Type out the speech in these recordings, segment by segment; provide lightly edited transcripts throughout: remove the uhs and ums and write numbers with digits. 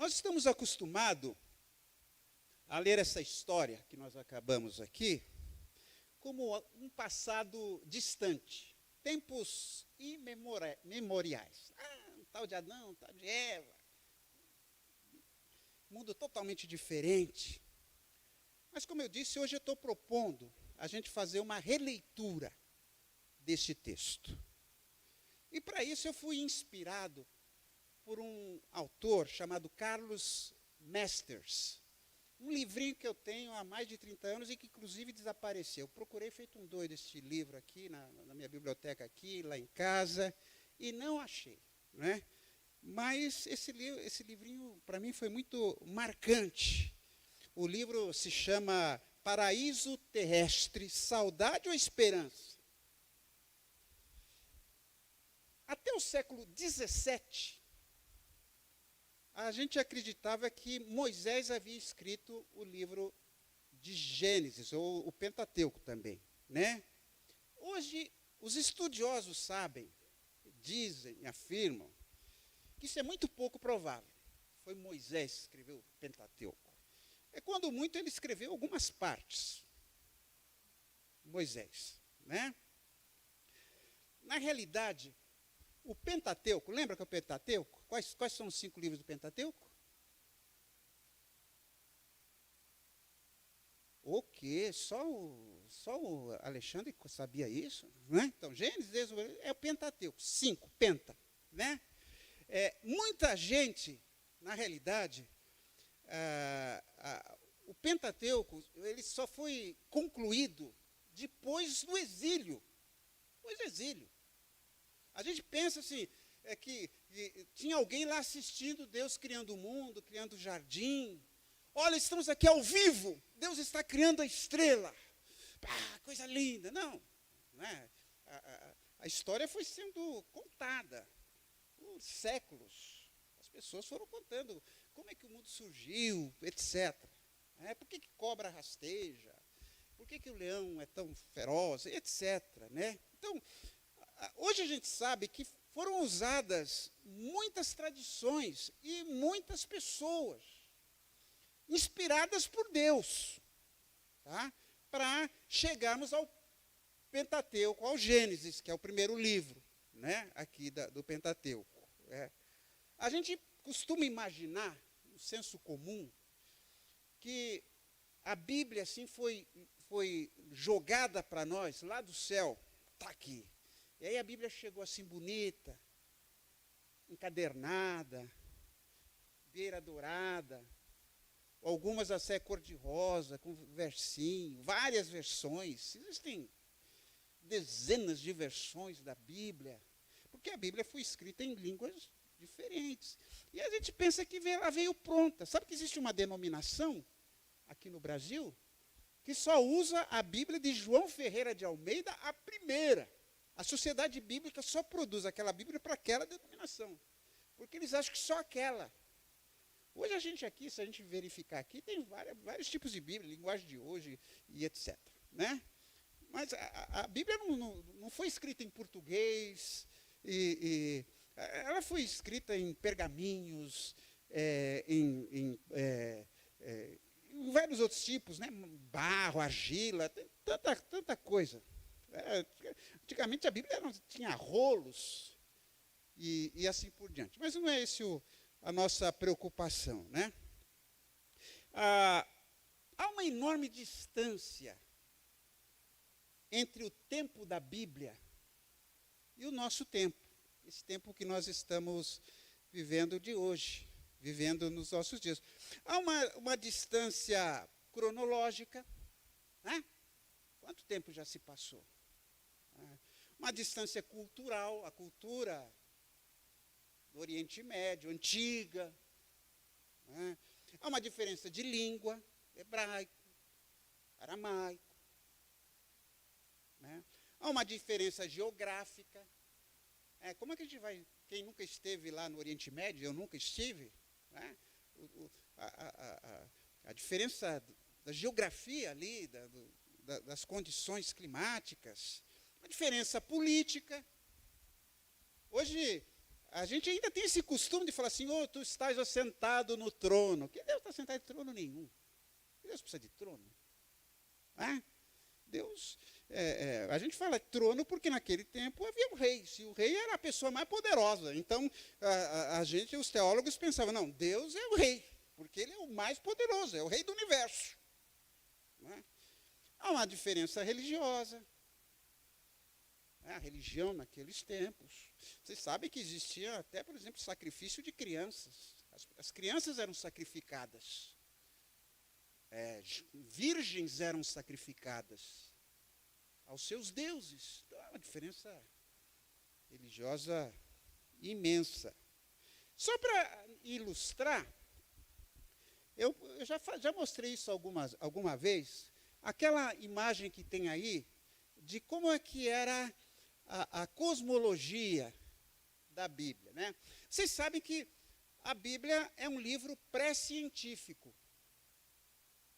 Nós estamos acostumados a ler essa história que nós acabamos aqui como um passado distante, tempos imemoriais. Um tal de Adão, um tal de Eva, mundo totalmente diferente. Mas, como eu disse, hoje eu estou propondo a gente fazer uma releitura deste texto. E, para isso, eu fui inspirado por um autor chamado Carlos Mesters. Um livrinho que eu tenho há mais de 30 anos e que, inclusive, desapareceu. Eu procurei feito um doido este livro aqui, na minha biblioteca aqui, lá em casa, e não achei. Né? Mas esse livrinho, para mim, foi muito marcante. O livro se chama Paraíso Terrestre, Saudade ou Esperança? Até o século XVII, a gente acreditava que Moisés havia escrito o livro de Gênesis, ou o Pentateuco também. Né? Hoje, os estudiosos sabem, dizem, afirmam, que isso é muito pouco provável. Foi Moisés que escreveu o Pentateuco. Quando muito, ele escreveu algumas partes. Moisés. Né? Na realidade, o Pentateuco, lembra que é o Pentateuco? Quais são os 5 livros do Pentateuco? O quê? Só o Alexandre sabia isso? Né? Então, Gênesis, Êxodo, é o Pentateuco. 5, penta. Né? Muita gente, na realidade, o Pentateuco ele só foi concluído depois do exílio. Depois do exílio. A gente pensa assim, que tinha alguém lá assistindo Deus criando o mundo, criando o jardim. Olha, estamos aqui ao vivo, Deus está criando a estrela. Coisa linda. Não. Né? A história foi sendo contada por séculos. As pessoas foram contando como é que o mundo surgiu, etc. Por que cobra rasteja? Por que o leão é tão feroz, etc. Né? Então, hoje a gente sabe que foram usadas muitas tradições e muitas pessoas inspiradas por Deus, tá? Para chegarmos ao Pentateuco, ao Gênesis, que é o primeiro livro, né? Aqui do Pentateuco. A gente costuma imaginar, no senso comum, que a Bíblia assim foi jogada para nós lá do céu, está aqui. E aí a Bíblia chegou assim bonita, encadernada, beira dourada, algumas até cor-de-rosa, com versinho, várias versões. Existem dezenas de versões da Bíblia, porque a Bíblia foi escrita em línguas diferentes. E a gente pensa que ela veio pronta. Sabe que existe uma denominação aqui no Brasil que só usa a Bíblia de João Ferreira de Almeida, a primeira. A Sociedade Bíblica só produz aquela Bíblia para aquela denominação. Porque eles acham que só aquela. Hoje a gente aqui, se a gente verificar aqui, tem vários tipos de Bíblia, linguagem de hoje e etc. Né? Mas a Bíblia não foi escrita em português, ela foi escrita em pergaminhos, em vários outros tipos, né? Barro, argila, tem tanta coisa. Antigamente a Bíblia tinha rolos e assim por diante. Mas não é esse a nossa preocupação. Né? Há uma enorme distância entre o tempo da Bíblia e o nosso tempo. Esse tempo que nós estamos vivendo de hoje, vivendo nos nossos dias. Há uma distância cronológica. Né? Quanto tempo já se passou? Uma distância cultural, a cultura do Oriente Médio, antiga. Né? Há uma diferença de língua, hebraico, aramaico. Né? Há uma diferença geográfica. Como é que a gente vai... Quem nunca esteve lá no Oriente Médio, eu nunca estive, né? A diferença da geografia ali, das condições climáticas, a diferença política. Hoje, A gente ainda tem esse costume de falar assim, tu estás assentado no trono. Que Deus está sentado em trono nenhum. Deus precisa de trono. Deus, a gente fala trono porque naquele tempo havia um rei. Se o rei era a pessoa mais poderosa. Então, os teólogos pensavam, não, Deus é o rei, porque ele é o mais poderoso, é o rei do universo. Há uma diferença religiosa. A religião naqueles tempos. Vocês sabem que existia até, por exemplo, sacrifício de crianças. As crianças eram sacrificadas. Virgens eram sacrificadas aos seus deuses. Então, é uma diferença religiosa imensa. Só para ilustrar, eu já mostrei isso alguma vez, aquela imagem que tem aí, de como é que era a cosmologia da Bíblia. Né? Vocês sabem que a Bíblia é um livro pré-científico.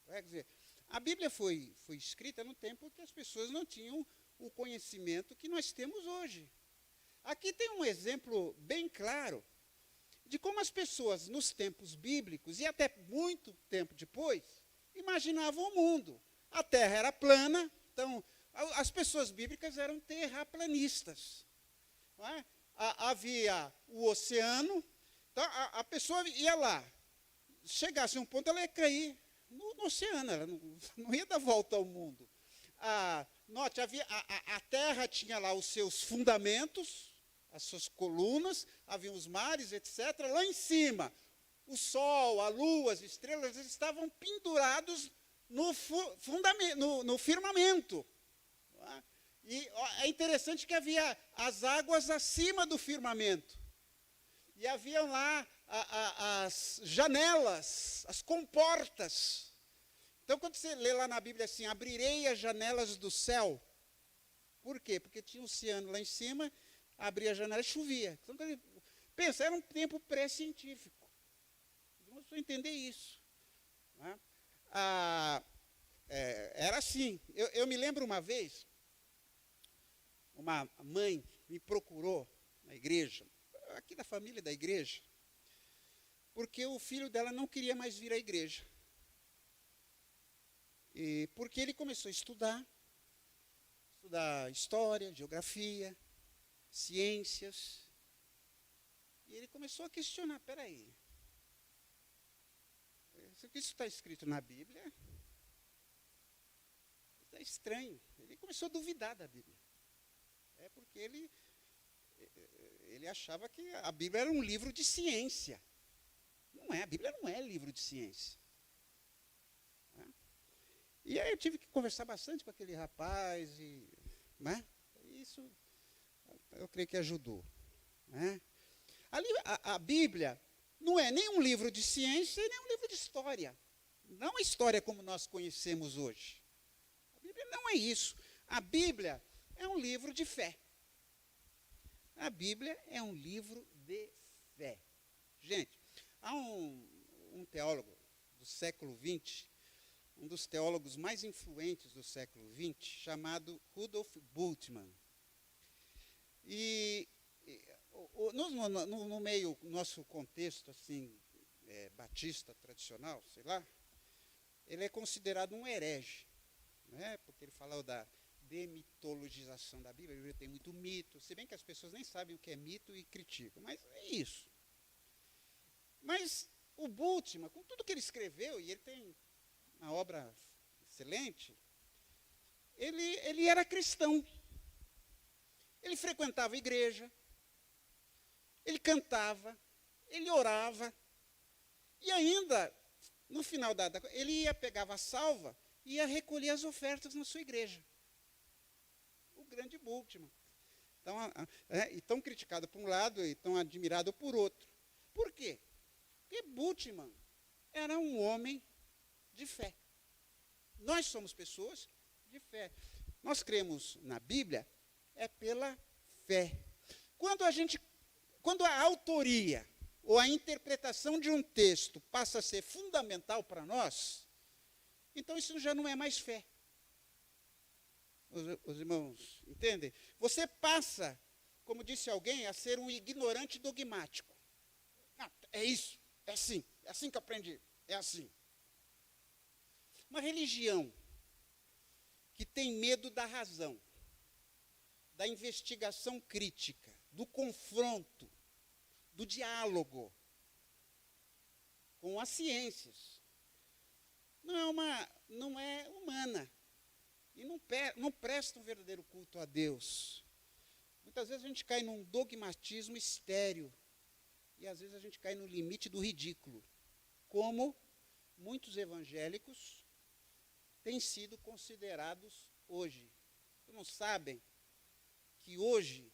Quer dizer, a Bíblia foi escrita no tempo que as pessoas não tinham o conhecimento que nós temos hoje. Aqui tem um exemplo bem claro de como as pessoas, nos tempos bíblicos, e até muito tempo depois, imaginavam o mundo. A Terra era plana, então as pessoas bíblicas eram terraplanistas. Não é? Havia o oceano, então a pessoa ia lá, chegasse a um ponto, ela ia cair no oceano, ela não ia dar volta ao mundo. Note, a terra tinha lá os seus fundamentos, as suas colunas, havia os mares, etc. Lá em cima, o sol, a lua, as estrelas, eles estavam pendurados no firmamento. E é interessante que havia as águas acima do firmamento. E havia lá as janelas, as comportas. Então, quando você lê lá na Bíblia assim, abrirei as janelas do céu. Por quê? Porque tinha o oceano lá em cima, abria a janela e chovia. Então, pensa, era um tempo pré-científico. Vamos entender isso. Né? Era assim. Eu me lembro uma vez, uma mãe me procurou na igreja, aqui da família da igreja, porque o filho dela não queria mais vir à igreja. E porque ele começou a estudar história, geografia, ciências, e ele começou a questionar, espera aí, isso está escrito na Bíblia, está estranho. Ele começou a duvidar da Bíblia. Porque ele achava que a Bíblia era um livro de ciência. Não é, a Bíblia não é livro de ciência. E aí eu tive que conversar bastante com aquele rapaz, isso eu creio que ajudou. Ali, a Bíblia não é nem um livro de ciência, nem um livro de história. Não a história como nós conhecemos hoje. A Bíblia não é isso. A Bíblia é um livro de fé. A Bíblia é um livro de fé. Gente, há um teólogo do século XX, um dos teólogos mais influentes do século XX, chamado Rudolf Bultmann. E no meio, nosso contexto assim, batista tradicional, sei lá, ele é considerado um herege, né? Porque ele falou da demitologização da Bíblia. A Bíblia tem muito mito, se bem que as pessoas nem sabem o que é mito e criticam, mas é isso. Mas o Bultmann, com tudo que ele escreveu, e ele tem uma obra excelente, ele era cristão. Ele frequentava a igreja, ele cantava, ele orava, e ainda, no final ele pegava a salva e ia recolher as ofertas na sua igreja. O grande Bultmann. Então, e tão criticado por um lado e tão admirado por outro. Por quê? Porque Bultmann era um homem de fé. Nós somos pessoas de fé. Nós cremos na Bíblia pela fé. Quando a autoria ou a interpretação de um texto passa a ser fundamental para nós, então isso já não é mais fé. Os irmãos entendem? Você passa como disse alguém, a ser um ignorante dogmático. Ah, é isso, é assim que eu aprendi, é assim. Uma religião que tem medo da razão, da investigação crítica, do confronto, do diálogo com as ciências, não é humana. E não presta um verdadeiro culto a Deus. Muitas vezes a gente cai num dogmatismo estéril. E às vezes a gente cai no limite do ridículo. Como muitos evangélicos têm sido considerados hoje. Vocês não sabem que hoje,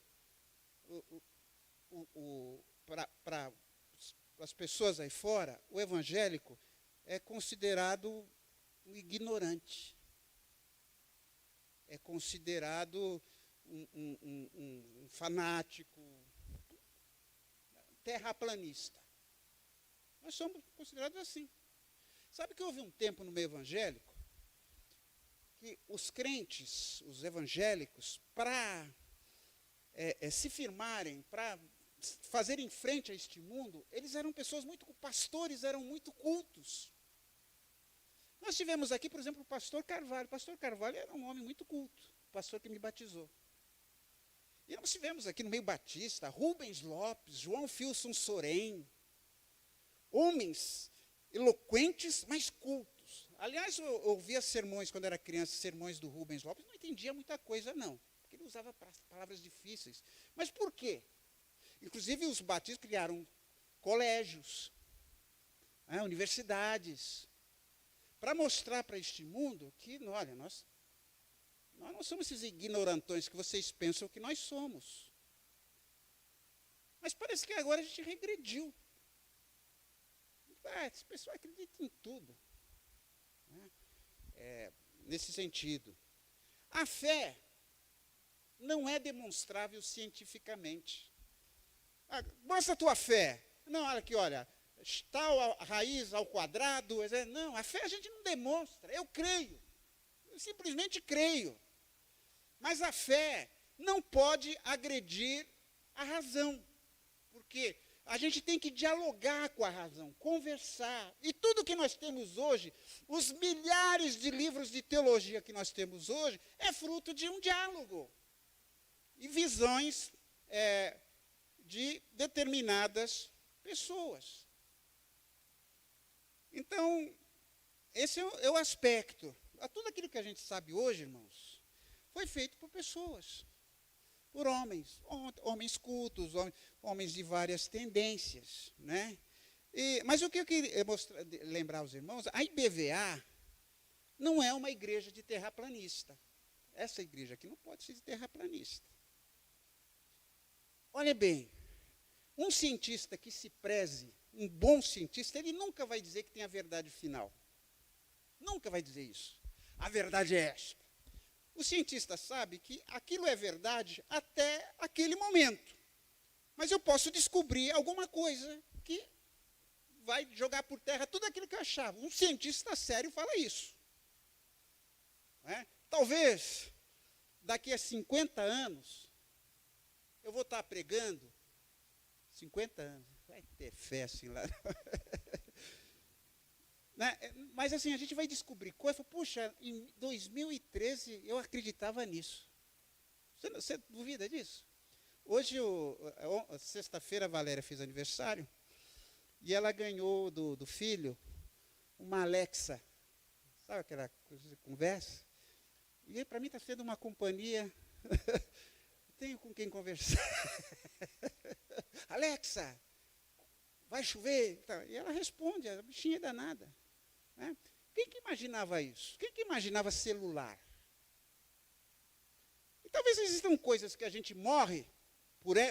para as pessoas aí fora, o evangélico é considerado um ignorante. É considerado um fanático, terraplanista. Nós somos considerados assim. Sabe que houve um tempo no meio evangélico que os crentes, os evangélicos, para se firmarem, para fazerem frente a este mundo, eles eram pessoas pastores eram muito cultos. Nós tivemos aqui, por exemplo, o pastor Carvalho. O pastor Carvalho era um homem muito culto, o pastor que me batizou. E nós tivemos aqui no meio batista, Rubens Lopes, João Filson Sorém, homens eloquentes, mas cultos. Aliás, eu ouvia sermões, quando era criança, sermões do Rubens Lopes, não entendia muita coisa, não, porque ele usava palavras difíceis. Mas por quê? Inclusive, os batistas criaram colégios, universidades, para mostrar para este mundo que, olha, nós não somos esses ignorantões que vocês pensam que nós somos. Mas parece que agora a gente regrediu. Esse pessoal acredita em tudo. Nesse sentido. A fé não é demonstrável cientificamente. Mostra a tua fé. Não, olha aqui, olha. Tal a raiz ao quadrado. Não, a fé a gente não demonstra. Eu creio. Eu simplesmente creio. Mas a fé não pode agredir a razão. Porque a gente tem que dialogar com a razão, conversar. E tudo que nós temos hoje, os milhares de livros de teologia que nós temos hoje, é fruto de um diálogo. E visões de determinadas pessoas. Então, esse é o aspecto. Tudo aquilo que a gente sabe hoje, irmãos, foi feito por pessoas, por homens cultos, homens de várias tendências. Né? Mas o que eu queria lembrar aos irmãos, a IBVA não é uma igreja de terraplanista. Essa igreja aqui não pode ser de terraplanista. Olha bem, um cientista que se preze, um bom cientista, ele nunca vai dizer que tem a verdade final. Nunca vai dizer isso. A verdade é esta. O cientista sabe que aquilo é verdade até aquele momento. Mas eu posso descobrir alguma coisa que vai jogar por terra tudo aquilo que eu achava. Um cientista sério fala isso. Talvez, daqui a 50 anos, eu vou estar pregando, 50 anos, vai ter fé assim lá. Mas assim, a gente vai descobrir coisa. Puxa, em 2013 eu acreditava nisso. Você duvida disso? Hoje, sexta-feira, a Valéria fez aniversário e ela ganhou do filho uma Alexa. Sabe aquela coisa de conversa? E para mim está sendo uma companhia. Tenho com quem conversar. Alexa, vai chover? E ela responde, a bichinha é danada. Quem que imaginava isso? Quem que imaginava celular? E talvez existam coisas que a gente morre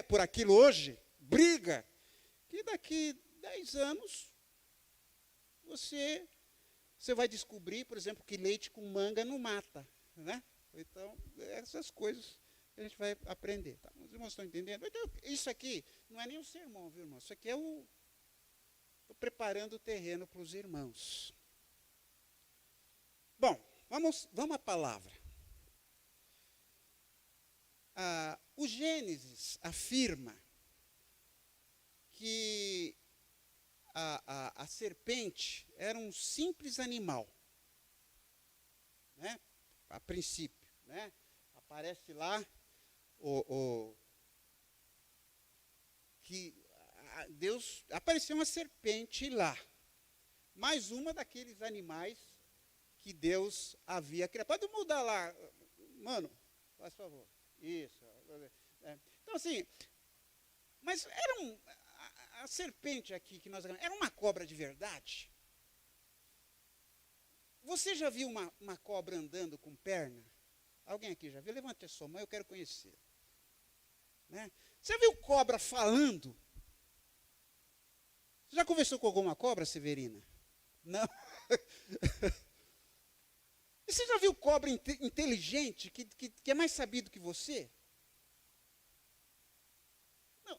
por aquilo hoje, briga, que daqui 10 anos você vai descobrir, por exemplo, que leite com manga não mata. Né? Então, essas coisas que a gente vai aprender. Tá? Os irmãos estão entendendo? Então, isso aqui não é nem um sermão, viu, irmão? Isso aqui é estou preparando o terreno para os irmãos. Bom, vamos à palavra. O o Gênesis afirma que a serpente era um simples animal, né? A princípio, né? Aparece lá que Deus apareceu uma serpente lá, mais uma daqueles animais que Deus havia criado. Pode mudar lá, mano, faz favor. Isso. Então assim, mas a serpente aqui que nós era uma cobra de verdade? Você já viu uma cobra andando com perna? Alguém aqui já viu? Levante a sua mão, eu quero conhecer. Né? Você viu cobra falando? Você já conversou com alguma cobra, Severina? Não? E você já viu cobra inteligente, que é mais sabido que você?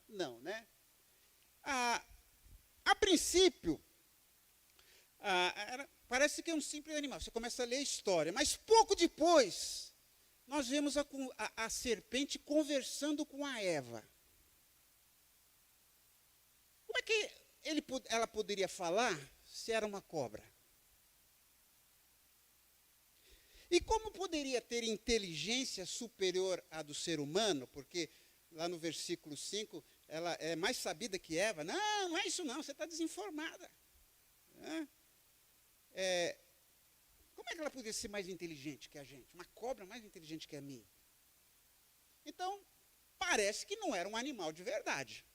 Não, né? A princípio, parece que é um simples animal. Você começa a ler a história, mas pouco depois, nós vemos a serpente conversando com a Eva. Como é que ela poderia falar se era uma cobra? E como poderia ter inteligência superior à do ser humano? Porque lá no versículo 5, ela é mais sabida que Eva. Não, não é isso não, você está desinformada. Como é que ela poderia ser mais inteligente que a gente? Uma cobra mais inteligente que a mim? Então, parece que não era um animal de verdade.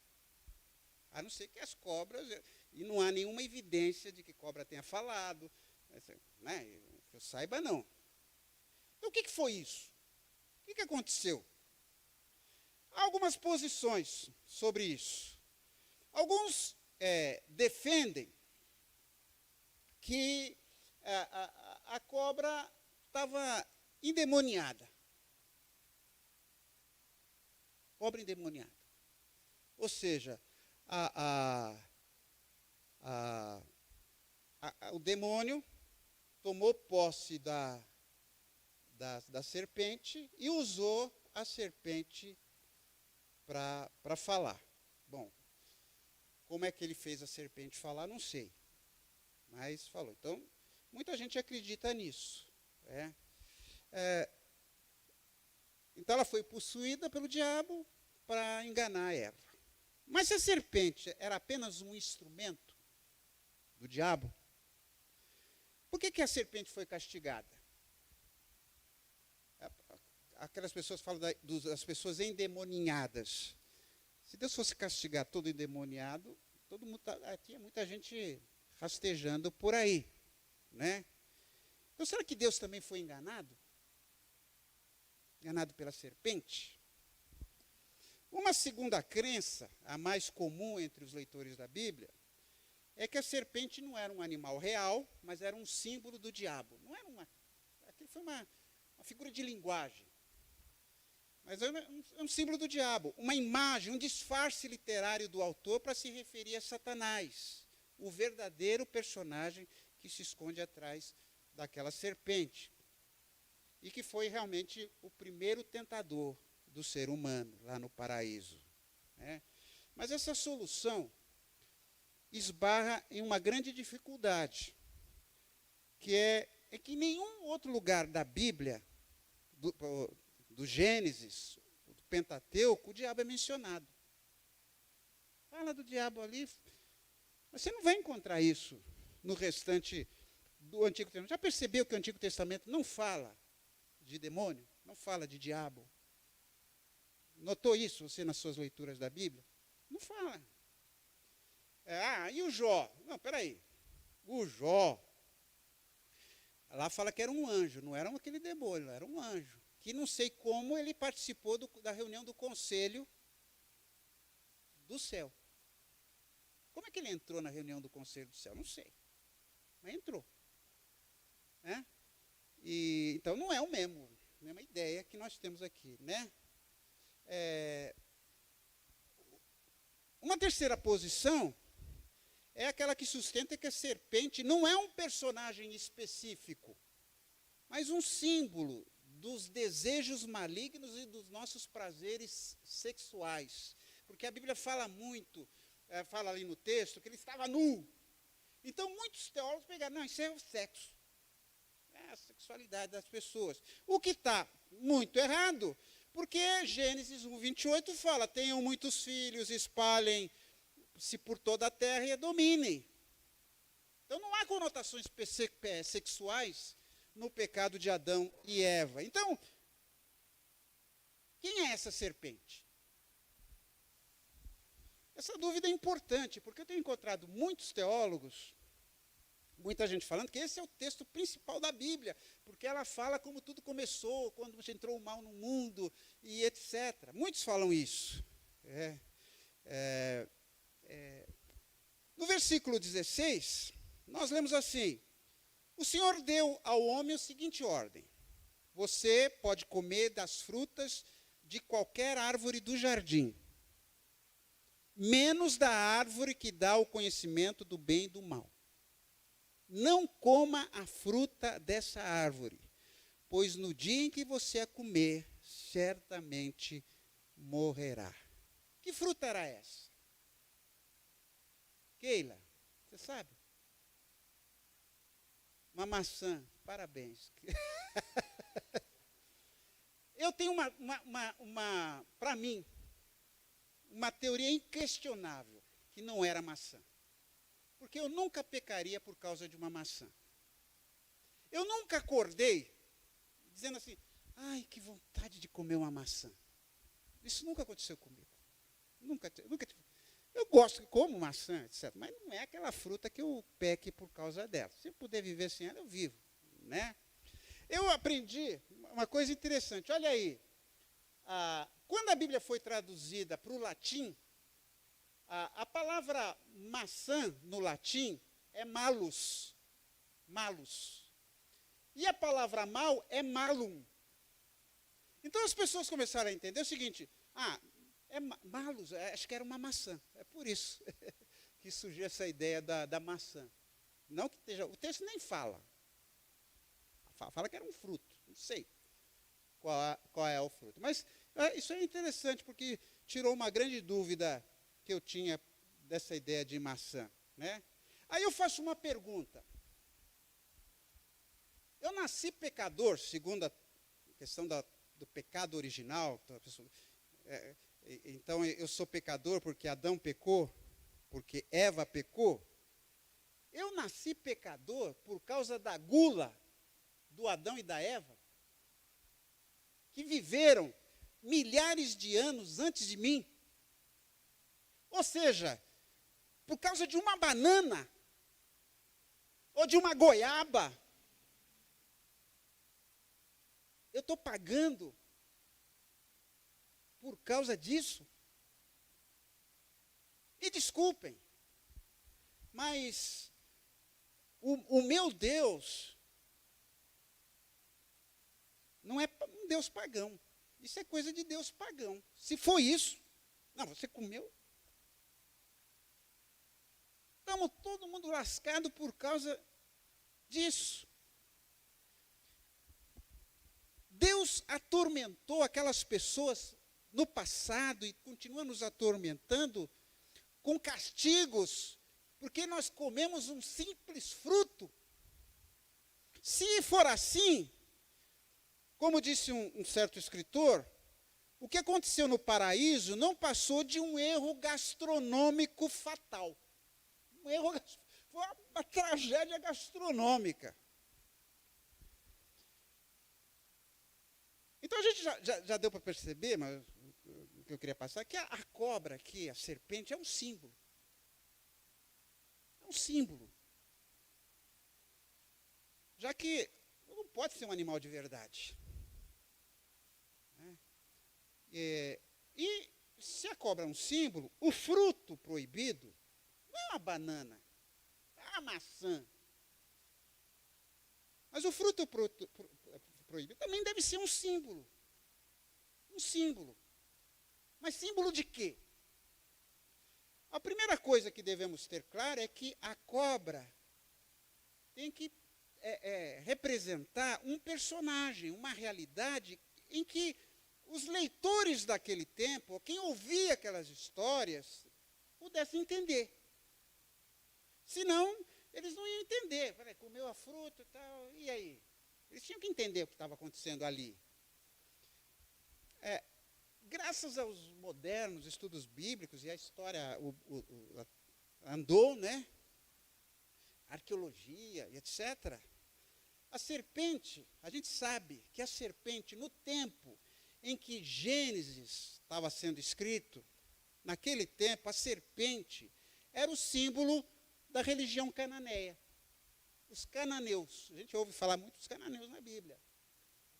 A não ser que as cobras, e não há nenhuma evidência de que cobra tenha falado, né? Que eu saiba, não. Então, o que foi isso? O que aconteceu? Há algumas posições sobre isso. Alguns defendem que a cobra estava endemoniada. Cobra endemoniada. Ou seja, o demônio tomou posse da serpente e usou a serpente para falar. Bom, como é que ele fez a serpente falar, não sei. Mas falou. Então, muita gente acredita nisso. Então, ela foi possuída pelo diabo para enganar Eva. Mas se a serpente era apenas um instrumento do diabo, por que a serpente foi castigada? Aquelas pessoas falam das pessoas endemoniadas. Se Deus fosse castigar todo endemoniado, todo mundo tinha muita gente rastejando por aí, né? Então, será que Deus também foi enganado? Enganado pela serpente? Uma segunda crença, a mais comum entre os leitores da Bíblia, é que a serpente não era um animal real, mas era um símbolo do diabo. Não era aquilo foi uma figura de linguagem. Mas é um símbolo do diabo, uma imagem, um disfarce literário do autor para se referir a Satanás, o verdadeiro personagem que se esconde atrás daquela serpente. E que foi realmente o primeiro tentador do ser humano, lá no paraíso. Né? Mas essa solução esbarra em uma grande dificuldade, que é que em nenhum outro lugar da Bíblia, do Gênesis, do Pentateuco, o diabo é mencionado. Fala do diabo ali, mas você não vai encontrar isso no restante do Antigo Testamento. Já percebeu que o Antigo Testamento não fala de demônio? Não fala de diabo? Notou isso você nas suas leituras da Bíblia? Não fala. E o Jó? Não, peraí. O Jó, lá fala que era um anjo, não era aquele demônio, era um anjo. Que não sei como ele participou da reunião do conselho do céu. Como é que ele entrou na reunião do conselho do céu? Não sei. Mas entrou. Né? Então não é a mesma ideia que nós temos aqui. Né? Uma terceira posição é aquela que sustenta que a serpente não é um personagem específico, mas um símbolo dos desejos malignos e dos nossos prazeres sexuais. Porque a Bíblia fala muito, fala ali no texto, que ele estava nu. Então, muitos teólogos pegaram, não, isso é o sexo. É a sexualidade das pessoas. O que está muito errado, porque Gênesis 1, 28 fala, tenham muitos filhos, espalhem-se por toda a terra e a dominem. Então, não há conotações sexuais no pecado de Adão e Eva. Então, quem é essa serpente? Essa dúvida é importante, porque eu tenho encontrado muitos teólogos, muita gente falando que esse é o texto principal da Bíblia, porque ela fala como tudo começou, quando entrou o mal no mundo, e etc. Muitos falam isso. No versículo 16, nós lemos assim, o Senhor deu ao homem a seguinte ordem, você pode comer das frutas de qualquer árvore do jardim, menos da árvore que dá o conhecimento do bem e do mal. Não coma a fruta dessa árvore, pois no dia em que você a comer, certamente morrerá. Que fruta era essa? Keila, você sabe? Uma maçã, parabéns. Eu tenho para mim, uma teoria inquestionável, que não era maçã. Porque eu nunca pecaria por causa de uma maçã. Eu nunca acordei dizendo assim, ai, que vontade de comer uma maçã. Isso nunca aconteceu comigo. Nunca. Eu gosto, como maçã, etc. Mas não é aquela fruta que eu peque por causa dela. Se eu puder viver sem ela, eu vivo. Né? Eu aprendi uma coisa interessante. Olha aí. Quando a Bíblia foi traduzida para o latim, a palavra maçã no latim é malus. Malus. E a palavra mal é malum. Então as pessoas começaram a entender o seguinte, malus, acho que era uma maçã. É por isso que surgiu essa ideia da maçã. Não que esteja, o texto nem fala. Fala que era um fruto, não sei qual é o fruto. Mas isso é interessante, porque tirou uma grande dúvida que eu tinha dessa ideia de maçã. Né? Aí eu faço uma pergunta. Eu nasci pecador, segundo a questão do pecado original. Então, eu sou pecador porque Adão pecou, porque Eva pecou. Eu nasci pecador por causa da gula do Adão e da Eva, que viveram milhares de anos antes de mim. Ou seja, por causa de uma banana, ou de uma goiaba, eu estou pagando por causa disso. E desculpem, mas o meu Deus não é um Deus pagão. Isso é coisa de Deus pagão. Se for isso, não, você comeu. Estamos todo mundo lascado por causa disso. Deus atormentou aquelas pessoas no passado e continua nos atormentando com castigos, porque nós comemos um simples fruto. Se for assim, como disse um certo escritor, o que aconteceu no paraíso não passou de um erro gastronômico fatal. Foi uma tragédia gastronômica. Então a gente já deu para perceber, mas o que eu queria passar, que a cobra aqui, a serpente, é um símbolo. É um símbolo. Já que não pode ser um animal de verdade. Né? E se a cobra é um símbolo, o fruto proibido não é uma banana, é uma maçã. Mas o fruto proibido também deve ser um símbolo. Um símbolo. Mas símbolo de quê? A primeira coisa que devemos ter claro é que a cobra representar um personagem, uma realidade em que os leitores daquele tempo, quem ouvia aquelas histórias, pudessem entender. Senão, eles não iam entender. Falei, comeu a fruta e tal, e aí? Eles tinham que entender o que estava acontecendo ali. Graças aos modernos estudos bíblicos, e a história andou, né? Arqueologia, etc. A serpente, a gente sabe que a serpente, no tempo em que Gênesis estava sendo escrito, naquele tempo, a serpente era o símbolo da religião cananeia. Os cananeus, a gente ouve falar muito dos cananeus na Bíblia.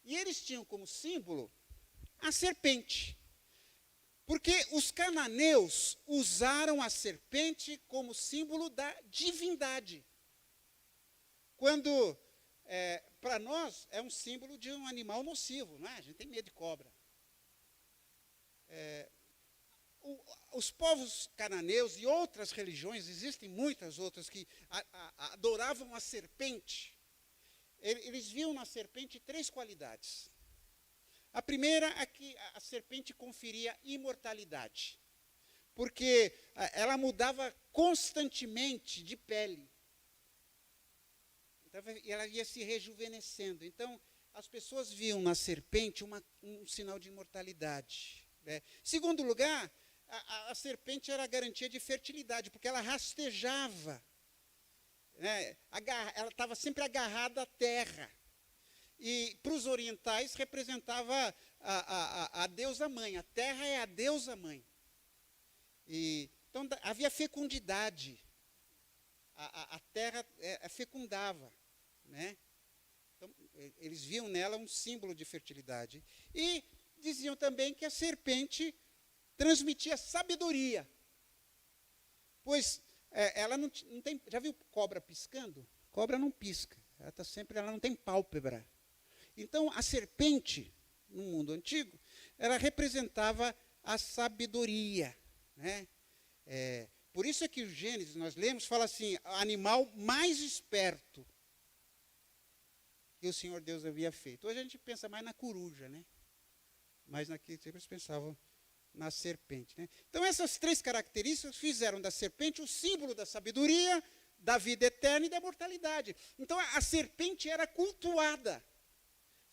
E eles tinham como símbolo a serpente. Porque os cananeus usaram a serpente como símbolo da divindade. Quando, para nós, é um símbolo de um animal nocivo, não é? A gente tem medo de cobra. Os povos cananeus e outras religiões, existem muitas outras que adoravam a serpente. Eles viam na serpente 3 qualidades. A primeira é que a serpente conferia imortalidade, porque ela mudava constantemente de pele. Então, ela ia se rejuvenescendo. Então, as pessoas viam na serpente um sinal de imortalidade. Né? Segundo lugar, a serpente era a garantia de fertilidade, porque ela rastejava. Né? Ela estava sempre agarrada à terra. E para os orientais representava a deusa mãe. A terra é a deusa mãe. Então havia fecundidade. A terra fecundava. Né? Então, eles viam nela um símbolo de fertilidade. E diziam também que a serpente transmitia sabedoria. Pois ela não tem... Já viu cobra piscando? Cobra não pisca. Ela não tem pálpebra. Então, a serpente, no mundo antigo, ela representava a sabedoria. Né? Por isso é que o Gênesis, nós lemos, fala assim, animal mais esperto que o Senhor Deus havia feito. Hoje a gente pensa mais na coruja, né? Mas naquele tempo eles pensavam na serpente. Né? Então, essas 3 características fizeram da serpente o símbolo da sabedoria, da vida eterna e da mortalidade. Então, a serpente era cultuada.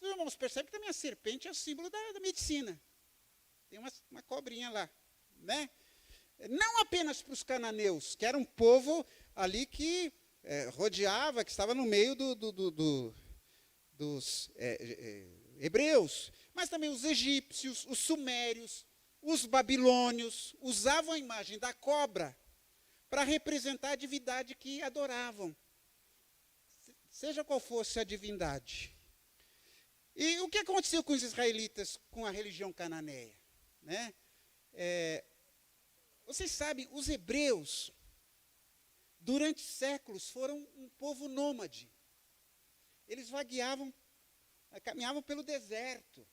Os irmãos percebem que também a serpente é o símbolo da medicina. Tem uma cobrinha lá. Né? Não apenas para os cananeus, que era um povo ali que rodeava, que estava no meio dos hebreus, mas também os egípcios, os sumérios, os babilônios, usavam a imagem da cobra para representar a divindade que adoravam, seja qual fosse a divindade. E o que aconteceu com os israelitas com a religião cananeia? Né? Vocês sabem, os hebreus, durante séculos, foram um povo nômade. Eles vagueavam, caminhavam pelo deserto.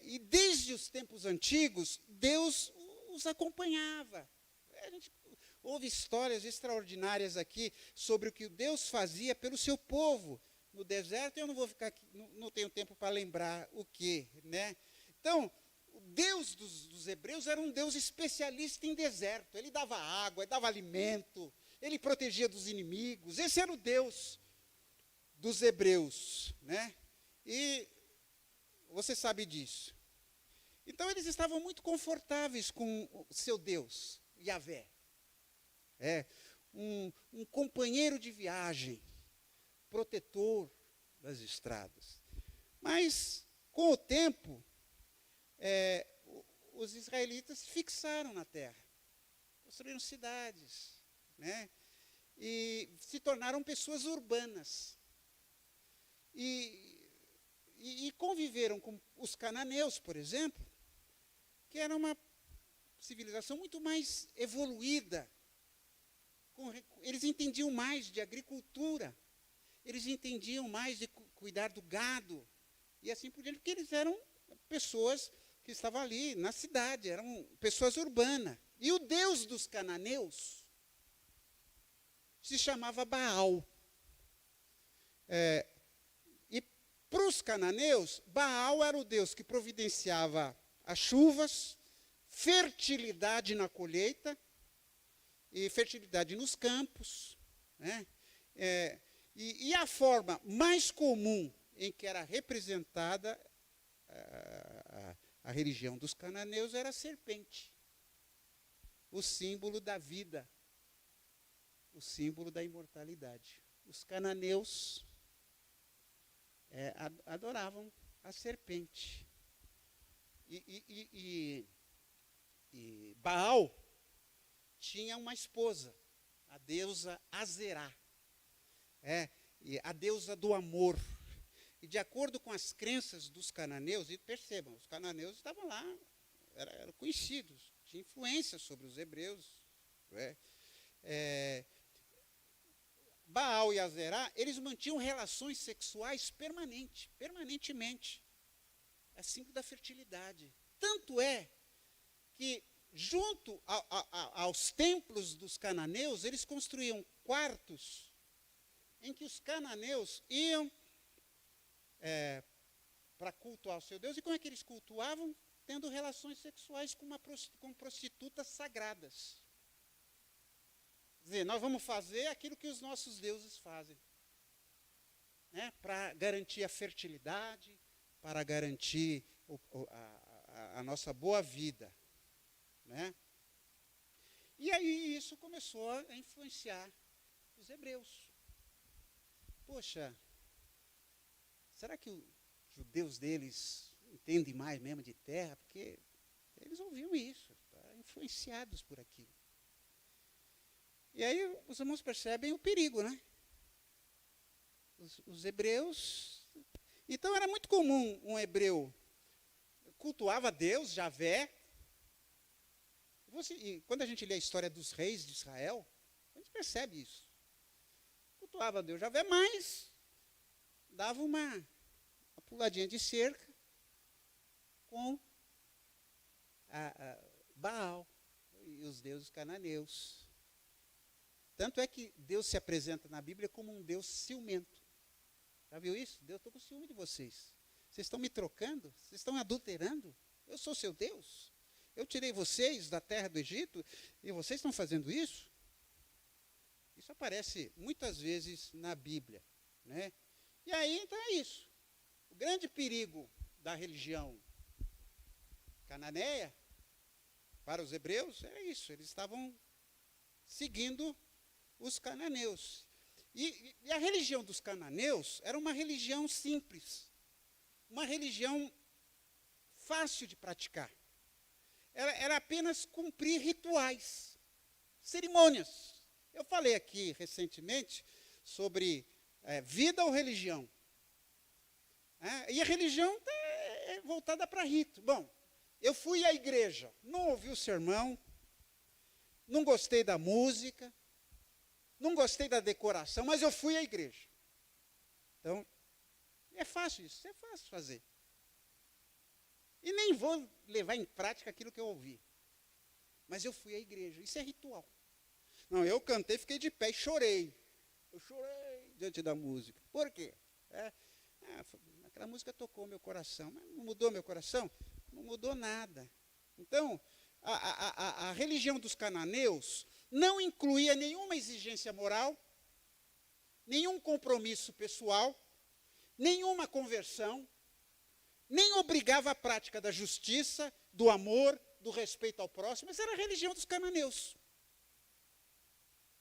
E desde os tempos antigos, Deus os acompanhava. A gente ouve histórias extraordinárias aqui sobre o que Deus fazia pelo seu povo no deserto. Eu não vou ficar aqui, não tenho tempo para lembrar o que. Né? Então, o Deus dos hebreus era um Deus especialista em deserto. Ele dava água, dava alimento, ele protegia dos inimigos. Esse era o Deus dos hebreus. Né? E você sabe disso. Então, eles estavam muito confortáveis com o seu Deus, Yahvé. Um companheiro de viagem, protetor das estradas. Mas, com o tempo, os israelitas fixaram na terra, construíram cidades, né? E se tornaram pessoas urbanas. E conviveram com os cananeus, por exemplo, que era uma civilização muito mais evoluída. Eles entendiam mais de agricultura, eles entendiam mais de cuidar do gado, e assim por diante, porque eles eram pessoas que estavam ali na cidade, eram pessoas urbanas. E o Deus dos cananeus se chamava Baal. E para os cananeus, Baal era o deus que providenciava as chuvas, fertilidade na colheita e fertilidade nos campos, né? E a forma mais comum em que era representada a religião dos cananeus era a serpente, o símbolo da vida, o símbolo da imortalidade. Os cananeus adoravam a serpente. E Baal tinha uma esposa, a deusa Azerá, a deusa do amor. E de acordo com as crenças dos cananeus, e percebam, os cananeus estavam lá, eram conhecidos, tinham influência sobre os hebreus. Baal e Azerá, eles mantinham relações sexuais permanentemente. É símbolo da fertilidade. Tanto é que, junto aos templos dos cananeus, eles construíam quartos em que os cananeus iam para cultuar o seu Deus. E como é que eles cultuavam? Tendo relações sexuais com prostitutas sagradas. Quer dizer, nós vamos fazer aquilo que os nossos deuses fazem, né? Para garantir a fertilidade, para garantir a nossa boa vida, né? E aí isso começou a influenciar os hebreus. Poxa, será que o Deus deles entende mais mesmo de terra? Porque eles ouviam isso, influenciados por aquilo. E aí os irmãos percebem o perigo, né? Os hebreus... Então era muito comum um hebreu cultuava Deus, Javé. E quando a gente lê a história dos reis de Israel, a gente percebe isso. Cultuava Deus, Javé, mas dava uma puladinha de cerca com Baal e os deuses cananeus. Tanto é que Deus se apresenta na Bíblia como um Deus ciumento. Já viu isso? Deus, estou com ciúme de vocês. Vocês estão me trocando? Vocês estão adulterando? Eu sou seu Deus. Eu tirei vocês da terra do Egito e vocês estão fazendo isso? Isso aparece muitas vezes na Bíblia, né? E aí, então é isso. O grande perigo da religião cananeia para os hebreus era isso. Eles estavam seguindo os cananeus. E a religião dos cananeus era uma religião simples, uma religião fácil de praticar. Era apenas cumprir rituais, cerimônias. Eu falei aqui recentemente sobre vida ou religião. E a religião é voltada para rito. Bom, eu fui à igreja, não ouvi o sermão, não gostei da música, não gostei da decoração, mas eu fui à igreja. Então, é fácil isso, é fácil fazer. E nem vou levar em prática aquilo que eu ouvi. Mas eu fui à igreja, isso é ritual. Não, eu cantei, fiquei de pé e chorei. Eu chorei diante da música. Por quê? Aquela música tocou meu coração, mas não mudou meu coração? Não mudou nada. Então, a religião dos cananeus não incluía nenhuma exigência moral, nenhum compromisso pessoal, nenhuma conversão, nem obrigava a prática da justiça, do amor, do respeito ao próximo. Essa era a religião dos cananeus.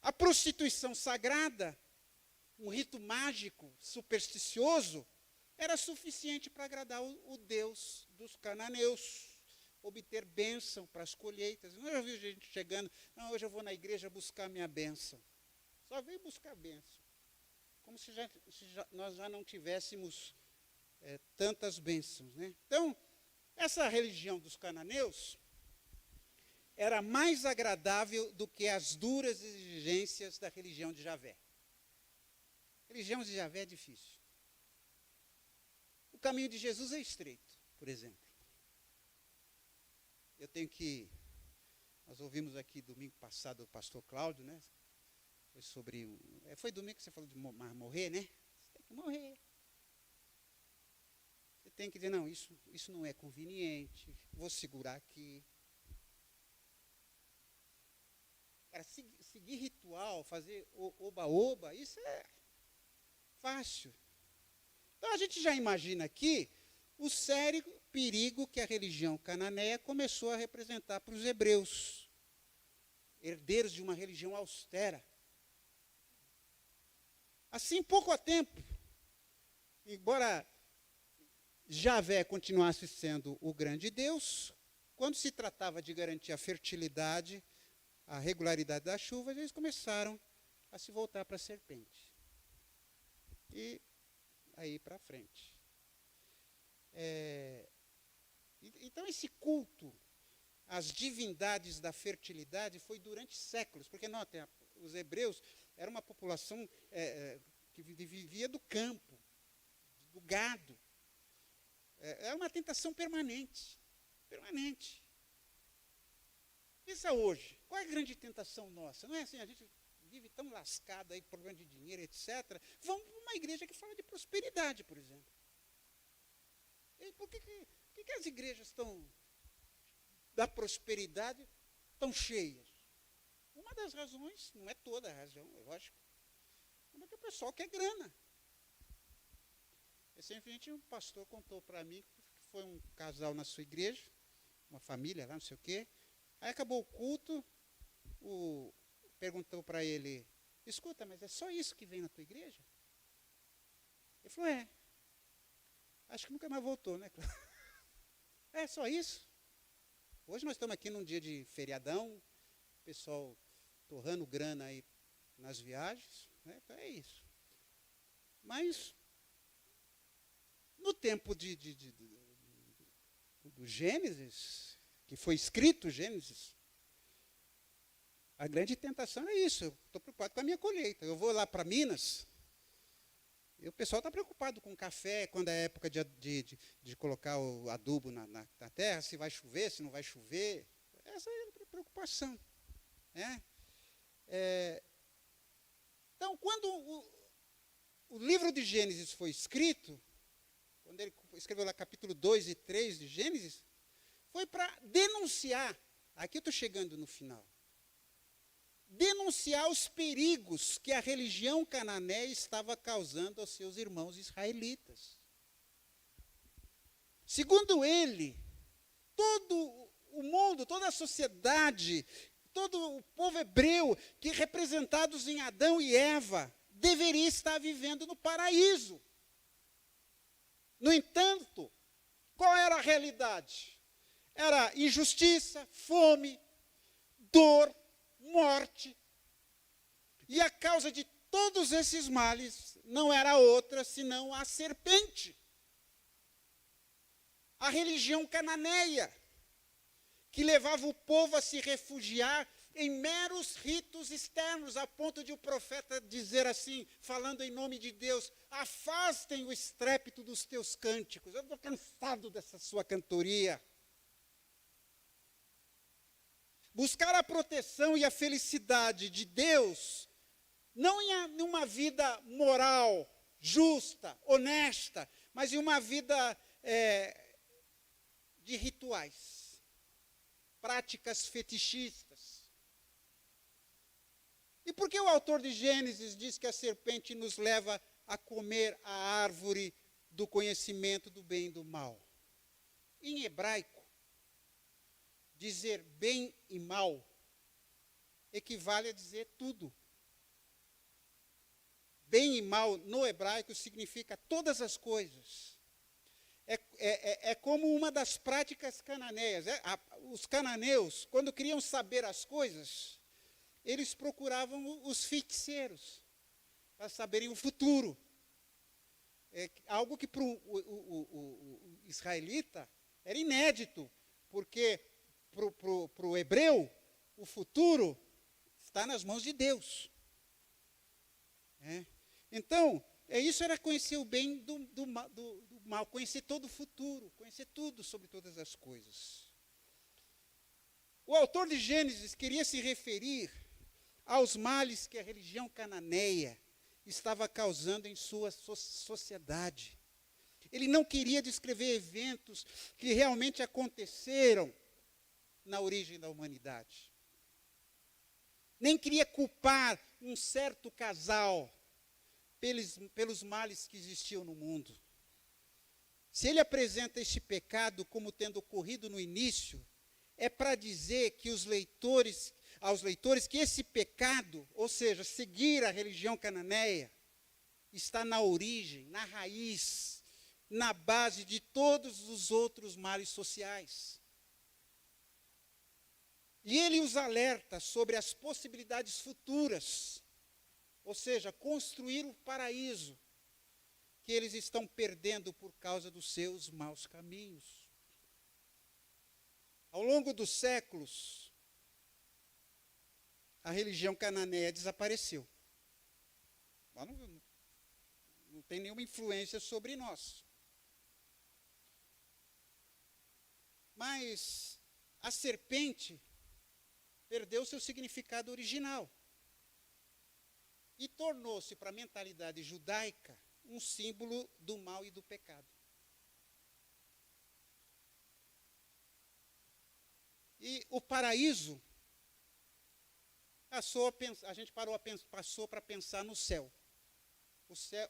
A prostituição sagrada, um rito mágico, supersticioso, era suficiente para agradar o Deus dos cananeus, obter bênção para as colheitas. Eu já vi gente chegando, não, hoje eu vou na igreja buscar minha bênção. Só veio buscar bênção. Como se nós já não tivéssemos tantas bênçãos, né? Então, essa religião dos cananeus era mais agradável do que as duras exigências da religião de Javé. A religião de Javé é difícil. O caminho de Jesus é estreito, por exemplo. Nós ouvimos aqui domingo passado o pastor Cláudio, né? Foi domingo que você falou de morrer, né? Você tem Morrer. Você tem que dizer, não, isso não é conveniente, vou segurar aqui. Cara, seguir ritual, fazer oba-oba, isso é fácil. Então a gente já imagina aqui o sério perigo que a religião cananeia começou a representar para os hebreus, herdeiros de uma religião austera. Assim, pouco a tempo, embora Javé continuasse sendo o grande Deus, quando se tratava de garantir a fertilidade, a regularidade das chuvas, eles começaram a se voltar para a serpente. E aí para frente. Então, esse culto às divindades da fertilidade foi durante séculos, porque, notem, os hebreus eram uma população que vivia do campo, do gado. Era uma tentação permanente. Permanente. Pensa hoje, qual é a grande tentação nossa? Não é assim, a gente vive tão lascado aí, problema de dinheiro, etc. Vamos para uma igreja que fala de prosperidade, por exemplo. E por que as igrejas estão da prosperidade tão cheias? Uma das razões, não é toda a razão, é lógico, é porque o pessoal quer grana. Recentemente um pastor contou para mim que foi um casal na sua igreja, uma família lá, não sei o quê. Aí acabou o culto, perguntou para ele, escuta, mas é só isso que vem na tua igreja? Ele falou, acho que nunca mais voltou, né? É só isso? Hoje nós estamos aqui num dia de feriadão, o pessoal torrando grana aí nas viagens, né? Então é isso. Mas, no tempo do Gênesis, que foi escrito Gênesis, a grande tentação é isso. Eu estou preocupado com a minha colheita. Eu vou lá para Minas, e o pessoal está preocupado com café, quando é época de colocar o adubo na terra, se vai chover, se não vai chover. Essa é a preocupação. Né? Então, quando o livro de Gênesis foi escrito, quando ele escreveu lá capítulo 2 e 3 de Gênesis, foi para denunciar, aqui eu estou chegando no final, denunciar os perigos que a religião cananeia estava causando aos seus irmãos israelitas. Segundo ele, todo o mundo, toda a sociedade, todo o povo hebreu, que representados em Adão e Eva, deveria estar vivendo no paraíso. No entanto, qual era a realidade? Era injustiça, fome, dor, morte. E a causa de todos esses males não era outra senão a serpente. A religião cananeia, que levava o povo a se refugiar em meros ritos externos, a ponto de o profeta dizer assim, falando em nome de Deus, afastem o estrépito dos teus cânticos. Eu estou cansado dessa sua cantoria. Buscar a proteção e a felicidade de Deus, não em uma vida moral, justa, honesta, mas em uma vida de rituais, práticas fetichistas. E por que o autor de Gênesis diz que a serpente nos leva a comer a árvore do conhecimento do bem e do mal? Em hebraico, dizer bem e mal equivale a dizer tudo. Bem e mal no hebraico significa todas as coisas. É como uma das práticas cananeias. Os cananeus, quando queriam saber as coisas, eles procuravam os feiticeiros para saberem o futuro. Algo que para o israelita era inédito, porque para o hebreu, o futuro está nas mãos de Deus. Então, isso era conhecer o bem do mal, conhecer todo o futuro, conhecer tudo sobre todas as coisas. O autor de Gênesis queria se referir aos males que a religião cananeia estava causando em sua sociedade. Ele não queria descrever eventos que realmente aconteceram na origem da humanidade. Nem queria culpar um certo casal pelos males que existiam no mundo. Se ele apresenta este pecado como tendo ocorrido no início, é para dizer que aos leitores que esse pecado, ou seja, seguir a religião cananeia, está na origem, na raiz, na base de todos os outros males sociais. E ele os alerta sobre as possibilidades futuras, ou seja, construir o paraíso que eles estão perdendo por causa dos seus maus caminhos. Ao longo dos séculos, a religião cananeia desapareceu. Não tem nenhuma influência sobre nós. Mas a serpente perdeu seu significado original e tornou-se, para a mentalidade judaica, um símbolo do mal e do pecado. E o paraíso passou para pensar no céu.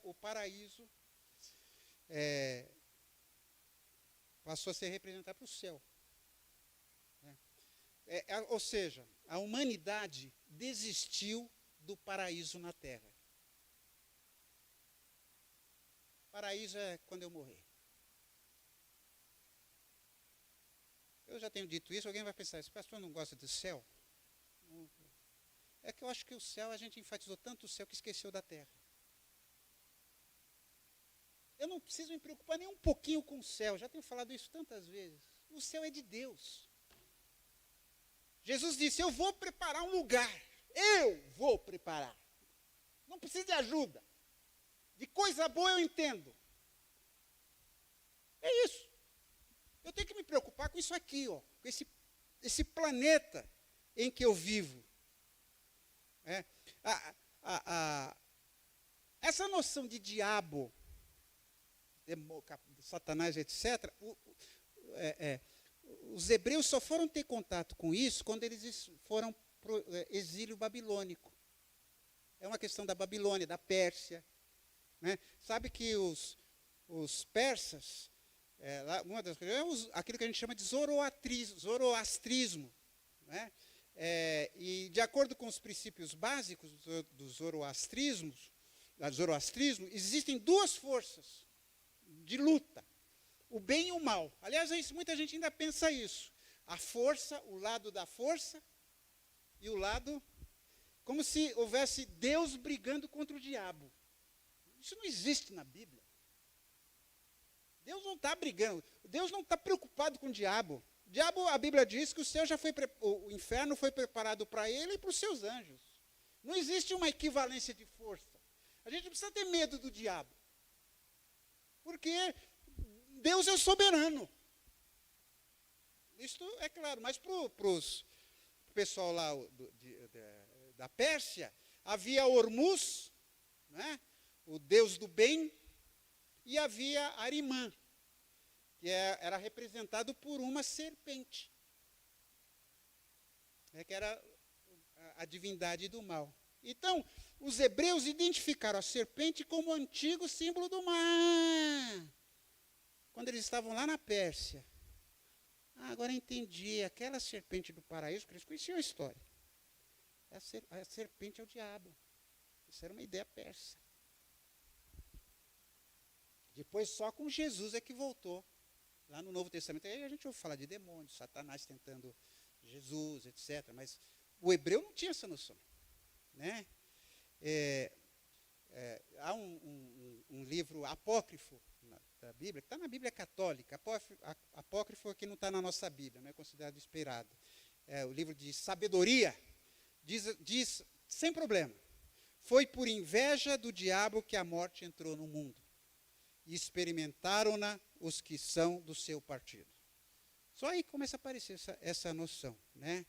O paraíso passou a ser representado para o céu. Ou seja, a humanidade desistiu do paraíso na Terra. Paraíso é quando eu morrer. Eu já tenho dito isso, alguém vai pensar, esse pastor não gosta do céu? É que eu acho que o céu, a gente enfatizou tanto o céu que esqueceu da terra. Eu não preciso me preocupar nem um pouquinho com o céu, já tenho falado isso tantas vezes. O céu é de Deus. Jesus disse, eu vou preparar um lugar. Eu vou preparar. Não precisa de ajuda. De coisa boa eu entendo. É isso. Eu tenho que me preocupar com isso aqui, ó, com esse planeta em que eu vivo. Essa noção de diabo, Satanás, etc., os hebreus só foram ter contato com isso quando eles foram para o exílio babilônico. É uma questão da Babilônia, da Pérsia. Né? Sabe que os persas, uma das coisas, aquilo que a gente chama de zoroastrismo. Né? E de acordo com os princípios básicos do zoroastrismo, existem duas forças de luta, o bem e o mal. Aliás, muita gente ainda pensa isso. A força, o lado da força e o lado, como se houvesse Deus brigando contra o diabo. Isso não existe na Bíblia. Deus não está brigando, Deus não está preocupado com o diabo. O diabo, a Bíblia diz que o inferno foi preparado para ele e para os seus anjos. Não existe uma equivalência de força. A gente não precisa ter medo do diabo. Porque Deus é o soberano. Isto é claro, mas para o pessoal lá da Pérsia, havia Ormuz, né, o deus do bem, e havia Arimã, que era representado por uma serpente, que era a divindade do mal. Então, os hebreus identificaram a serpente como o antigo símbolo do mal. Quando eles estavam lá na Pérsia. Agora entendi, aquela serpente do paraíso, porque eles conheciam a história. A serpente é o diabo. Isso era uma ideia persa. Depois, só com Jesus é que voltou. Lá no Novo Testamento, aí a gente ouve falar de demônios, Satanás tentando Jesus, etc. Mas o hebreu não tinha essa noção. Né? Há um livro apócrifo da Bíblia, que está na Bíblia católica, apócrifo que não está na nossa Bíblia, não é considerado inspirado. O livro de sabedoria diz sem problema, foi por inveja do diabo que a morte entrou no mundo, e experimentaram-na os que são do seu partido. Só aí começa a aparecer essa noção. Né?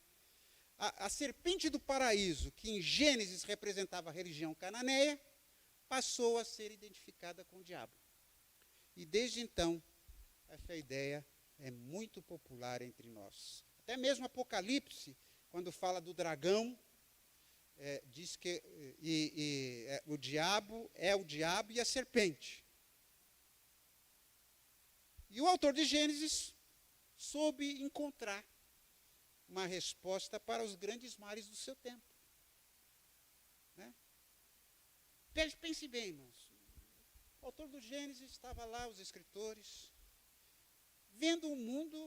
A serpente do paraíso, que em Gênesis representava a religião cananeia, passou a ser identificada com o diabo. E desde então, essa ideia é muito popular entre nós. Até mesmo Apocalipse, quando fala do dragão, diz que o diabo é o diabo e a serpente. E o autor de Gênesis soube encontrar uma resposta para os grandes males do seu tempo. Né? Pense bem, irmãos. O autor do Gênesis estava lá, os escritores, vendo um mundo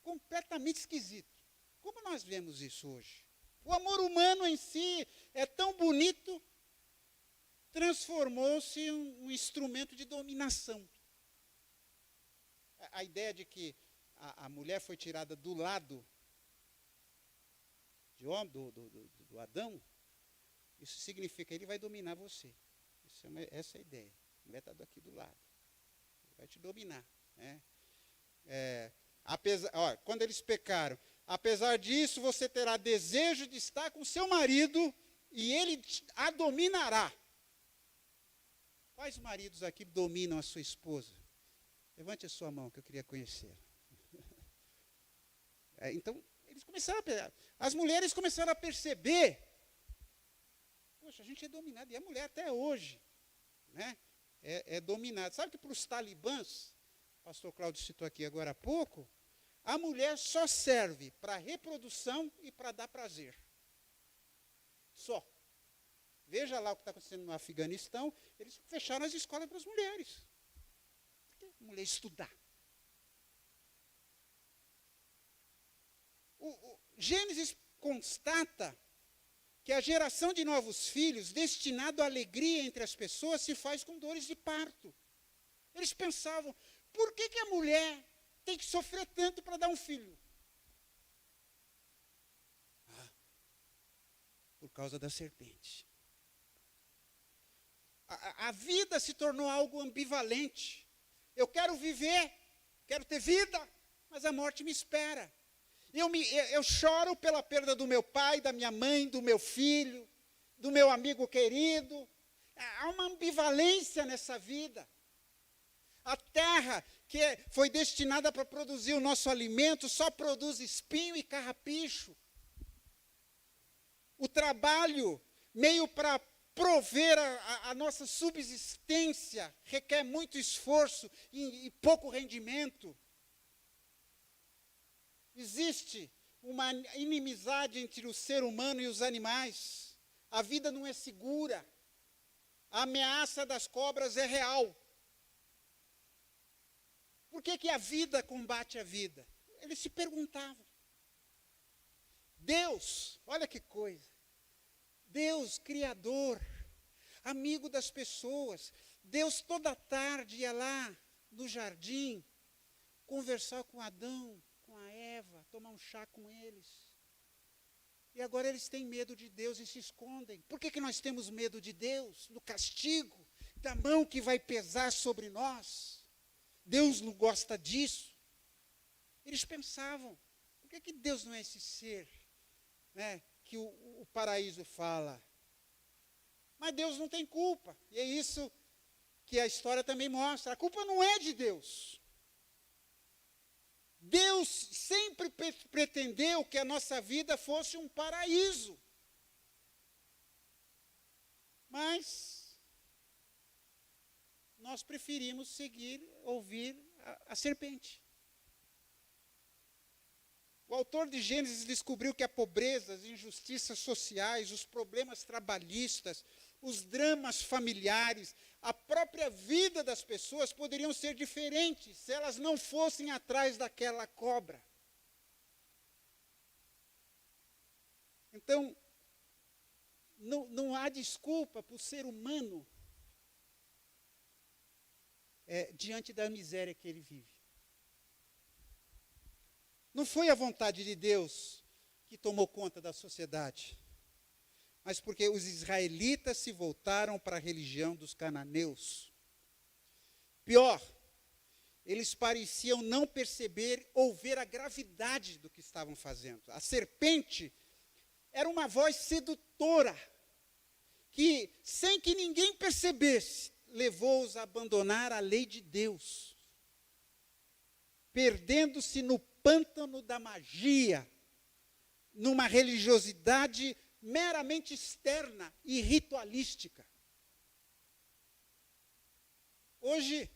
completamente esquisito. Como nós vemos isso hoje? O amor humano em si é tão bonito, transformou-se em um instrumento de dominação. A ideia de que a mulher foi tirada do lado do Adão, isso significa que ele vai dominar você. Essa é a ideia. A mulher está aqui do lado. Ele vai te dominar. Né? Quando eles pecaram, apesar disso, você terá desejo de estar com seu marido e ele a dominará. Quais maridos aqui dominam a sua esposa? Levante a sua mão, que eu queria conhecê-la. Então, eles começaram as mulheres começaram a perceber, poxa, a gente é dominado, e a mulher até hoje, né, é dominada. Sabe que para os talibãs, o pastor Cláudio citou aqui agora há pouco, a mulher só serve para reprodução e para dar prazer. Só. Veja lá o que está acontecendo no Afeganistão, eles fecharam as escolas para as mulheres. Por que a mulher estudar? Gênesis constata que a geração de novos filhos, destinado à alegria entre as pessoas, se faz com dores de parto. Eles pensavam, por que a mulher tem que sofrer tanto para dar um filho? Por causa da serpente. A vida se tornou algo ambivalente. Eu quero viver, quero ter vida, mas a morte me espera. Eu choro pela perda do meu pai, da minha mãe, do meu filho, do meu amigo querido. Há uma ambivalência nessa vida. A terra que foi destinada para produzir o nosso alimento só produz espinho e carrapicho. O trabalho, meio para prover a nossa subsistência, requer muito esforço e pouco rendimento. Existe uma inimizade entre o ser humano e os animais. A vida não é segura. A ameaça das cobras é real. Por que a vida combate a vida? Eles se perguntavam. Deus, olha que coisa. Deus, Criador, amigo das pessoas. Deus toda tarde ia lá no jardim conversar com Adão, com a Eva, tomar um chá com eles. E agora eles têm medo de Deus e se escondem. Por que nós temos medo de Deus? Do castigo, da mão que vai pesar sobre nós. Deus não gosta disso. Eles pensavam, por que Deus não é esse ser, né, que o paraíso fala? Mas Deus não tem culpa. E é isso que a história também mostra. A culpa não é de Deus. Deus sempre pretendeu que a nossa vida fosse um paraíso. Mas nós preferimos ouvir a serpente. O autor de Gênesis descobriu que a pobreza, as injustiças sociais, os problemas trabalhistas, os dramas familiares, a própria vida das pessoas poderiam ser diferentes se elas não fossem atrás daquela cobra. Então, não há desculpa para o ser humano diante da miséria que ele vive. Não foi a vontade de Deus que tomou conta da sociedade, mas porque os israelitas se voltaram para a religião dos cananeus. Pior, eles pareciam não perceber ou ver a gravidade do que estavam fazendo. A serpente era uma voz sedutora que, sem que ninguém percebesse, levou-os a abandonar a lei de Deus, perdendo-se no pântano da magia, numa religiosidade meramente externa e ritualística. Hoje,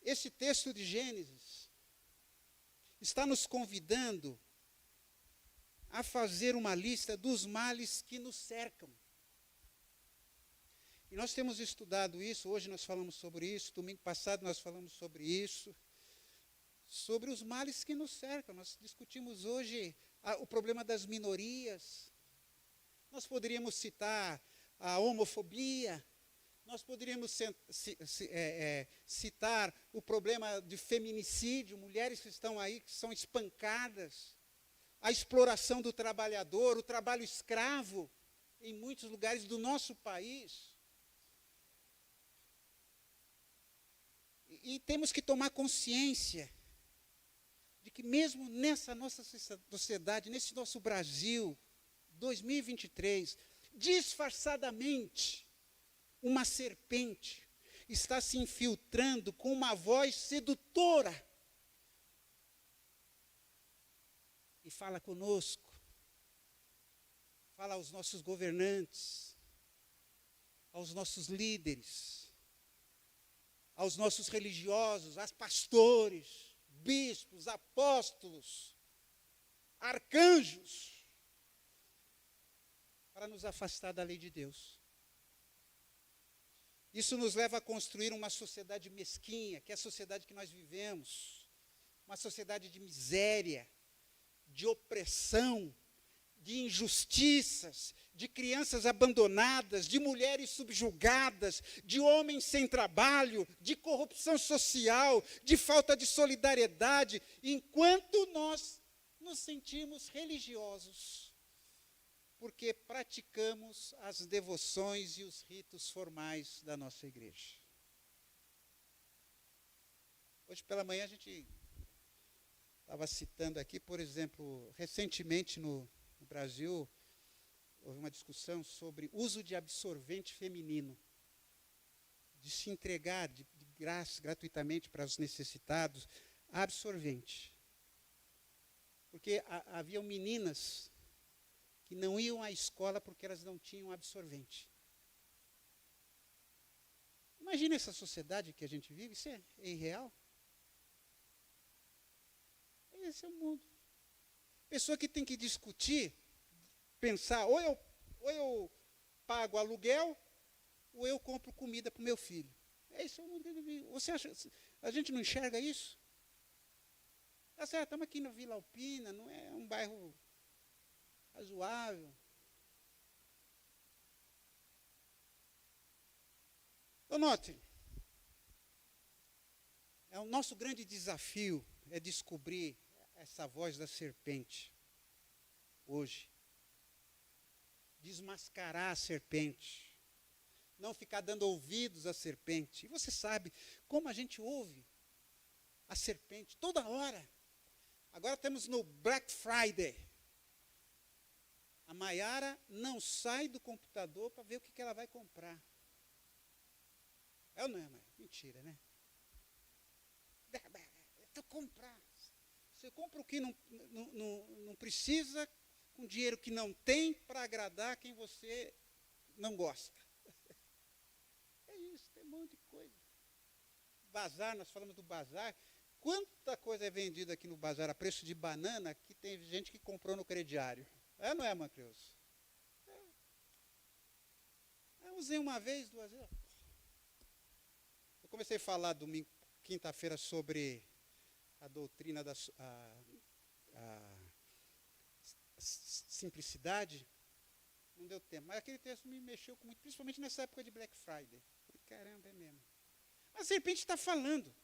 esse texto de Gênesis está nos convidando a fazer uma lista dos males que nos cercam. E nós temos estudado isso, hoje nós falamos sobre isso, domingo passado nós falamos sobre isso, sobre os males que nos cercam. Nós discutimos hoje o problema das minorias. Nós poderíamos citar a homofobia, nós poderíamos citar o problema de feminicídio, mulheres que estão aí, que são espancadas, a exploração do trabalhador, o trabalho escravo em muitos lugares do nosso país. E temos que tomar consciência de que mesmo nessa nossa sociedade, nesse nosso Brasil, 2023, disfarçadamente, uma serpente está se infiltrando com uma voz sedutora e fala conosco, fala aos nossos governantes, aos nossos líderes, aos nossos religiosos, aos pastores, bispos, apóstolos, arcanjos, para nos afastar da lei de Deus. Isso nos leva a construir uma sociedade mesquinha, que é a sociedade que nós vivemos, uma sociedade de miséria, de opressão, de injustiças, de crianças abandonadas, de mulheres subjugadas, de homens sem trabalho, de corrupção social, de falta de solidariedade, enquanto nós nos sentimos religiosos, porque praticamos as devoções e os ritos formais da nossa igreja. Hoje pela manhã a gente estava citando aqui, por exemplo, recentemente no Brasil, houve uma discussão sobre uso de absorvente feminino, de se entregar de graça, gratuitamente para os necessitados, absorvente. Porque haviam meninas que não iam à escola porque elas não tinham absorvente. Imagina essa sociedade que a gente vive, isso é irreal. Esse é o mundo. Pessoa que tem que discutir, pensar, ou eu pago aluguel, ou eu compro comida para o meu filho. Esse é o mundo que a gente vive. Você acha, a gente não enxerga isso? Tá certo, estamos aqui na Vila Alpina, não é um bairro razoável. Então, note, o nosso grande desafio é descobrir essa voz da serpente hoje. Desmascarar a serpente. Não ficar dando ouvidos à serpente. E você sabe como a gente ouve a serpente toda hora. Agora estamos no Black Friday. A Maiara não sai do computador para ver o que ela vai comprar. É ou não é, Maiara? Mentira, né? É comprar. Você compra o que não precisa, com dinheiro que não tem, para agradar quem você não gosta. É isso, tem um monte de coisa. Bazar, nós falamos do bazar. Quanta coisa é vendida aqui no bazar a preço de banana que tem gente que comprou no crediário. É ou não é, Macreus? Eu usei uma vez, duas vezes. Eu comecei a falar domingo, quinta-feira, sobre a doutrina da simplicidade. Não deu tempo. Mas aquele texto me mexeu muito, principalmente nessa época de Black Friday. Falei, caramba, é mesmo. A serpente está falando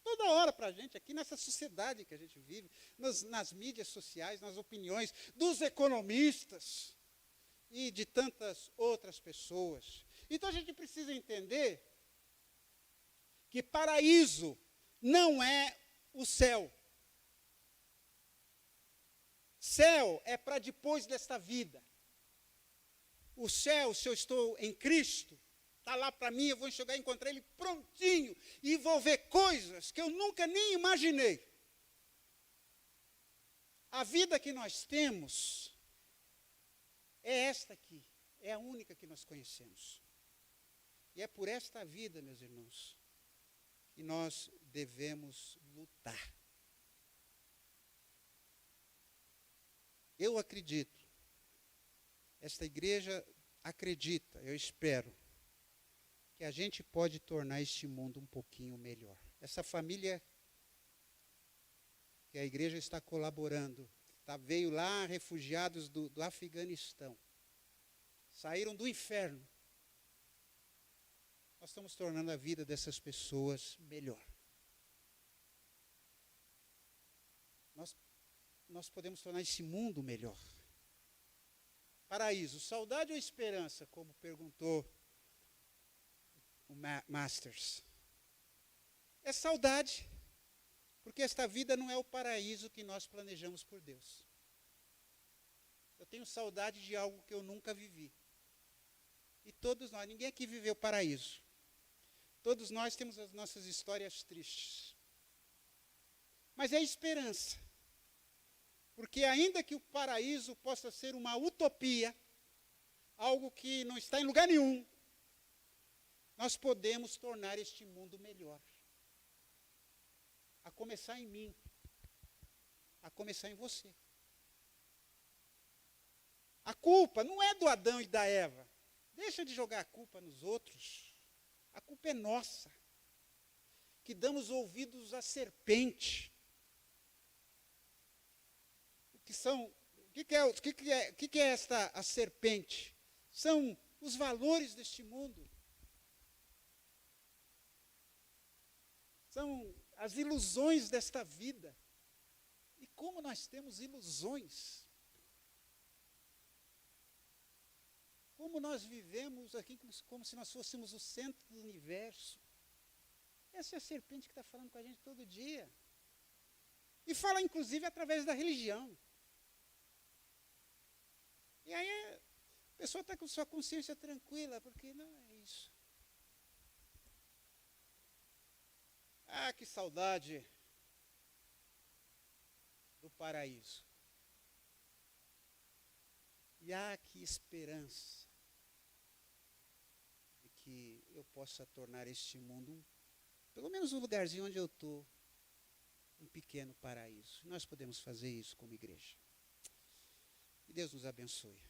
toda hora para a gente, aqui nessa sociedade que a gente vive, nas mídias sociais, nas opiniões dos economistas e de tantas outras pessoas. Então a gente precisa entender que paraíso não é o céu. Céu é para depois desta vida. o céu, se eu estou em Cristo, está lá para mim, eu vou chegar e encontrar Ele prontinho, e vou ver coisas que eu nunca nem imaginei. A vida que nós temos é esta aqui, é a única que nós conhecemos. E é por esta vida, meus irmãos, que nós devemos lutar. Eu acredito, esta igreja acredita, eu espero, que a gente pode tornar este mundo um pouquinho melhor. Essa família que a igreja está colaborando, veio lá refugiados do Afeganistão, saíram do inferno. Nós estamos tornando a vida dessas pessoas melhor. Nós podemos tornar esse mundo melhor. Paraíso, saudade ou esperança, como perguntou o Masters. É saudade, porque esta vida não é o paraíso que nós planejamos por Deus. Eu tenho saudade de algo que eu nunca vivi. E todos nós, ninguém aqui viveu paraíso. Todos nós temos as nossas histórias tristes. Mas é esperança. Porque ainda que o paraíso possa ser uma utopia, algo que não está em lugar nenhum, nós podemos tornar este mundo melhor. A começar em mim, a começar em você. A culpa não é do Adão e da Eva. Deixa de jogar a culpa nos outros. A culpa é nossa, que damos ouvidos à serpente. O que é a serpente? São os valores deste mundo. São as ilusões desta vida. E como nós temos ilusões. Como nós vivemos aqui como se nós fôssemos o centro do universo. Essa é a serpente que está falando com a gente todo dia. E fala, inclusive, através da religião. E aí a pessoa está com sua consciência tranquila, porque não é isso. Ah, que saudade do paraíso. E que esperança de que eu possa tornar este mundo, pelo menos o lugarzinho onde eu estou, um pequeno paraíso. Nós podemos fazer isso como igreja. Que Deus nos abençoe.